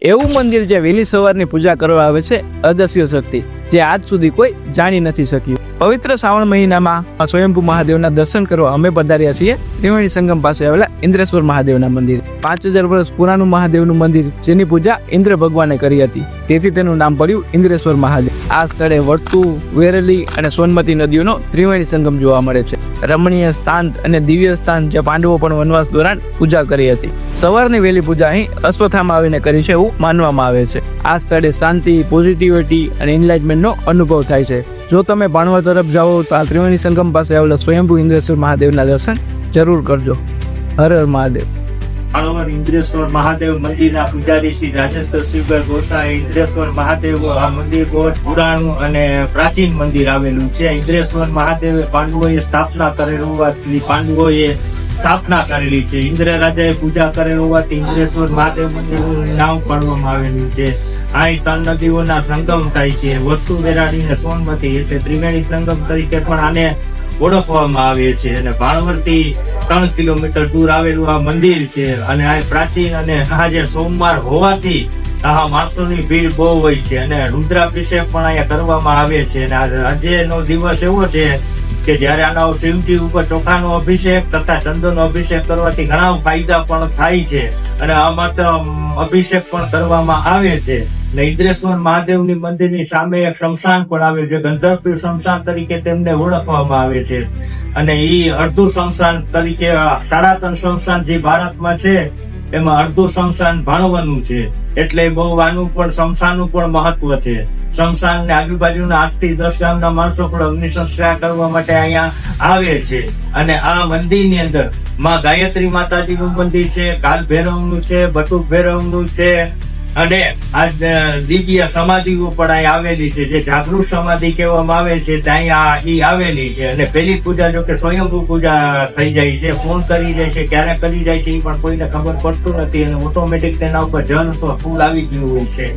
એવું મંદિર જે વહેલી સવારની પૂજા કરવા આવે છે અદસ્ય શક્તિ, જે આજ સુધી કોઈ જાણી નથી શક્યું. પવિત્ર શ્રાવણ મહિનામાં સ્વયંભૂ મહાદેવના દર્શન કરવા અમે પધાર્યા છીએ ત્રિવેણી સંગમ પાસે આવેલા ઇન્દ્રેશ્વર મહાદેવના મંદિર. 5000 વર્ષ પુરાણું મહાદેવનું મંદિર, જેની પૂજા ઇન્દ્ર ભગવાને કરી હતી, તેથી તેનું નામ પડ્યું ઇન્દ્રેશ્વર મહાદેવ. આ સ્થળે વર્તુ, વેરલી અને સોનમતી નદીઓનો ત્રિવેણી સંગમ જોવા મળે છે. રમણીય સ્થાન અને દિવ્ય સ્થાન, જે પાંડવો પણ વનવાસ દોરાન પૂજા કરી હતી. સવારની વહેલી પૂજા અહીં અશ્વત્થામાં આવીને કરી છે એવું માનવામાં આવે છે. આ સ્થળે શાંતિ, પોઝિટિવિટી અને એનલાઇટમેન્ટનો અનુભવ થાય છે. જો તમે ભાણવડ તરફ જાઓ તો આ ત્રિવેણી સંગમ પાસે આવેલા સ્વયંભૂ ઇન્દ્રેશ્વર મહાદેવના દર્શન જરૂર કરજો. હર હર મહાદેવ. ભાણવડ ઇન્દ્રેશ્વર મહાદેવ મંદિરના પૂજારી શ્રી રાજેન્દ્ર શિવભાઈ ગોસાઈ. ઇન્દ્રેશ્વર મહાદેવ આ મંદિર બહુ પુરાણું અને પ્રાચીન મંદિર આવેલું છે. ઇન્દ્રેશ્વર મહાદેવે પાંડવોએ સ્થાપના કરેલું હોવાથી પાંડવોએ સ્થાપના કરેલી છે. ઇન્દ્ર રાજાએ પૂજા કરેલું હોવાથી ઇન્દ્રેશ્વર મહાદેવ મંદિરનું નામ પાડવામાં આવેલું છે. અહીં 3 નદીઓના સંગમ થાય છે, વર્તુ, વેરાડી અને સોનમતી, એટલે ત્રિવેણી સંગમ તરીકે પણ આને ઓળખવામાં આવે છે. અને ભાણવડથી 3 કિલોમીટર દૂર આવેલું આ મંદિર છે. અને આ પ્રાચીન અને આજે સોમવાર હોવાથી આ માણસોની ભીડ બહુ હોય છે. અને રુદ્રાભિષેક પણ અહીંયા કરવામાં આવે છે. અને આજનો દિવસ એવો છે કે જયારે આનો શિવજી ઉપર ચોખાનો અભિષેક તથા ચંદનનો અભિષેક કરવાથી ઘણા ફાયદા પણ થાય છે. અને આ માત્ર અભિષેક પણ કરવામાં આવે છે. ઇન્દ્રેશ્વર મહાદેવની મંદિરની સામે એક શમશાન પણ આવેલું છે. ગંધર્વ શમશાન તરીકે તેમને ઓળખવામાં આવે છે. અને એ અડધું શમશાન તરીકે 3.5 શમશાન જે ભારતમાં છે એમાં અડધું શમશાન ભાણવડનું છે. એટલે બહુ આનું પણ શમશાનનું પણ મહત્વ છે. શમશાન ને આજુબાજુના 8 થી 10 ગામના માણસો પણ અગ્નિ સંસ્કાર કરવા માટે અહીંયા આવે છે. અને આ મંદિરની અંદર માં ગાયત્રી માતાજીનું મંદિર છે, કાલ ભૈરવનું છે, બટુક ભૈરવનું છે. અને આ દિવ્ય સમાધિઓ પણ અહીં આવેલી છે, જે જાગૃત સમાધિ કહેવામાં આવે છે, ત્યાં ઈ આવેલી છે. અને પેલી પૂજા જો કે સ્વયંભૂ પૂજા થઈ જાય છે, ફોન કરી જાય છે, ક્યારે કરી જાય છે એ પણ કોઈને ખબર પડતું નથી. અને ઓટોમેટિક તેના ઉપર જલ તો ફૂલ આવી ગયું હોય છે.